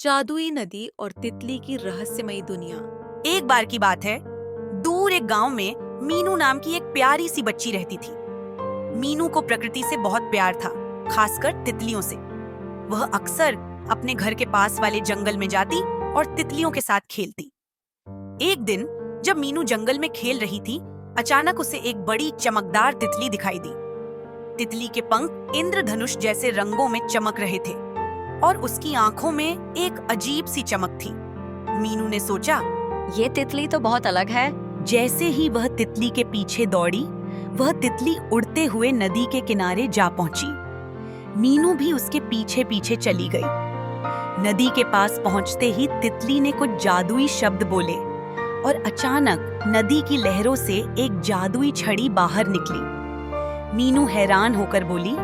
जादुई नदी और तितली की रहस्यमयी दुनिया। एक बार की बात है, दूर एक गांव में मीनू नाम की एक प्यारी सी बच्ची रहती थी। मीनू को प्रकृति से बहुत प्यार था, खासकर तितलियों से। वह अक्सर अपने घर के पास वाले जंगल में जाती और तितलियों के साथ खेलती। एक दिन जब मीनू जंगल में खेल रही थी, अचानक उसे एक बड़ी चमकदार तितली दिखाई दी। तितली के पंख इंद्रधनुष जैसे रंगों में चमक रहे थे और उसकी आंखों में एक अजीब सी चमक थी। मीनू ने सोचा, ये तितली तो बहुत अलग है। जैसे ही वह तितली के पीछे दौड़ी, वह तितली उड़ते हुए नदी के किनारे जा पहुंची। मीनू भी उसके पीछे पीछे चली गई। नदी के पास पहुंचते ही तितली ने कुछ जादुई शब्द बोले और अचानक नदी की लहरों से एक जादुई छड़ी बाहर निकली। मीनू हैरान होकर बोली,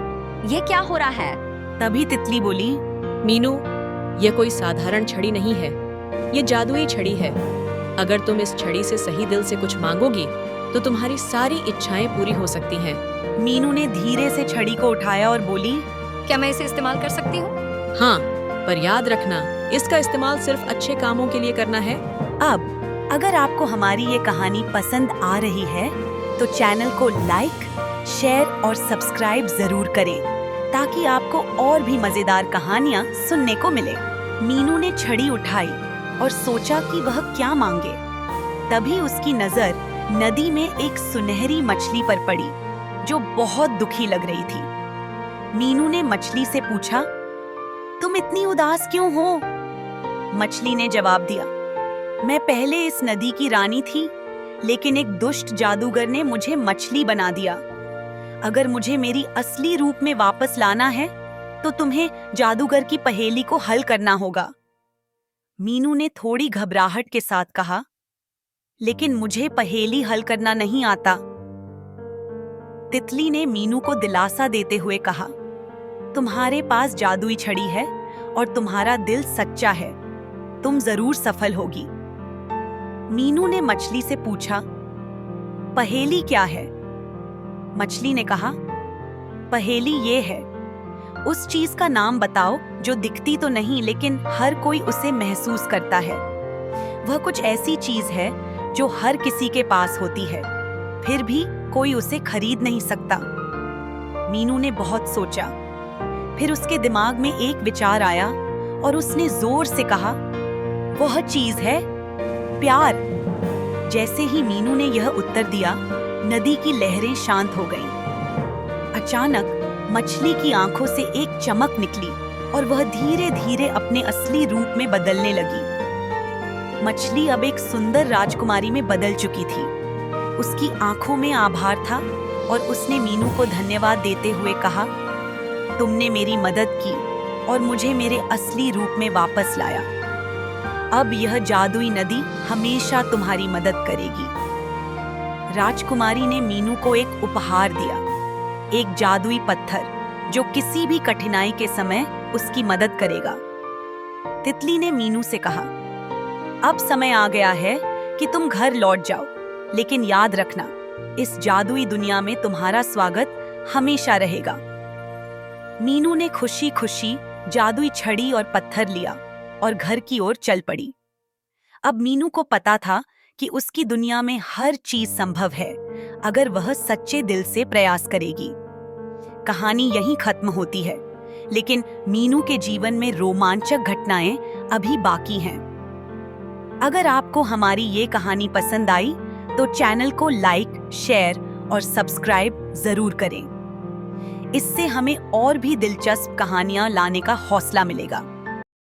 ये क्या हो रहा है? तभी तितली बोली, मीनू, ये कोई साधारण छड़ी नहीं है, ये जादुई छड़ी है। अगर तुम इस छड़ी से सही दिल से कुछ मांगोगी तो तुम्हारी सारी इच्छाएं पूरी हो सकती हैं। मीनू ने धीरे से छड़ी को उठाया और बोली, क्या मैं इसे इस्तेमाल कर सकती हूँ? हाँ, पर याद रखना, इसका इस्तेमाल सिर्फ अच्छे कामों के लिए करना है। अब अगर आपको हमारी ये कहानी पसंद आ रही है तो चैनल को लाइक, शेयर और सब्सक्राइब जरूर करें ताकि आपको और भी मजेदार कहानियां सुनने को मिले। मीनू ने छड़ी उठाई और सोचा कि वह क्या मांगे। तभी उसकी नजर नदी में एक सुनहरी मछली पर पड़ी जो बहुत दुखी लग रही थी। मीनू ने मछली से पूछा, तुम इतनी उदास क्यों हो? मछली ने जवाब दिया, मैं पहले इस नदी की रानी थी, लेकिन एक दुष्ट जादूगर ने मुझे मछली बना दिया। अगर मुझे मेरी असली रूप में वापस लाना है तो तुम्हें जादूगर की पहेली को हल करना होगा। मीनू ने थोड़ी घबराहट के साथ कहा, लेकिन मुझे पहेली हल करना नहीं आता। तितली ने मीनू को दिलासा देते हुए कहा, तुम्हारे पास जादुई छड़ी है और तुम्हारा दिल सच्चा है, तुम जरूर सफल होगी। मीनू ने मछली से पूछा, पहेली क्या है? मछली ने कहा, पहेली ये है, उस चीज का नाम बताओ जो दिखती तो नहीं लेकिन हर कोई उसे महसूस करता है। वह कुछ ऐसी चीज है जो हर किसी के पास होती है, फिर भी कोई उसे खरीद नहीं सकता। मीनू ने बहुत सोचा, फिर उसके दिमाग में एक विचार आया और उसने जोर से कहा, वह चीज है प्यार। जैसे ही मीनू ने यह उत्तर दिया, नदी की लहरें शांत हो गईं। अचानक मछली की आंखों से एक चमक निकली और वह धीरे धीरे अपने असली रूप में बदलने लगी। मछली अब एक सुंदर राजकुमारी में बदल चुकी थी। उसकी आंखों में आभार था और उसने मीनू को धन्यवाद देते हुए कहा, तुमने मेरी मदद की और मुझे मेरे असली रूप में वापस लाया। अब यह जादुई नदी हमेशा तुम्हारी मदद करेगी। राजकुमारी ने मीनू को एक उपहार दिया, एक जादुई पत्थर जो किसी भी कठिनाई के समय उसकी मदद करेगा। तितली ने मीनू से कहा, अब समय आ गया है कि तुम घर लौट जाओ, लेकिन याद रखना, इस जादुई दुनिया में तुम्हारा स्वागत हमेशा रहेगा। मीनू ने खुशी खुशी जादुई छड़ी और पत्थर लिया और घर की ओर चल पड़ी। अब मीनू को पता था कि उसकी दुनिया में हर चीज संभव है अगर वह सच्चे दिल से प्रयास करेगी। कहानी यहीं खत्म होती है, लेकिन मीनू के जीवन में रोमांचक घटनाएं अभी बाकी हैं। अगर आपको हमारी ये कहानी पसंद आई तो चैनल को लाइक, शेयर और सब्सक्राइब जरूर करें। इससे हमें और भी दिलचस्प कहानियां लाने का हौसला मिलेगा।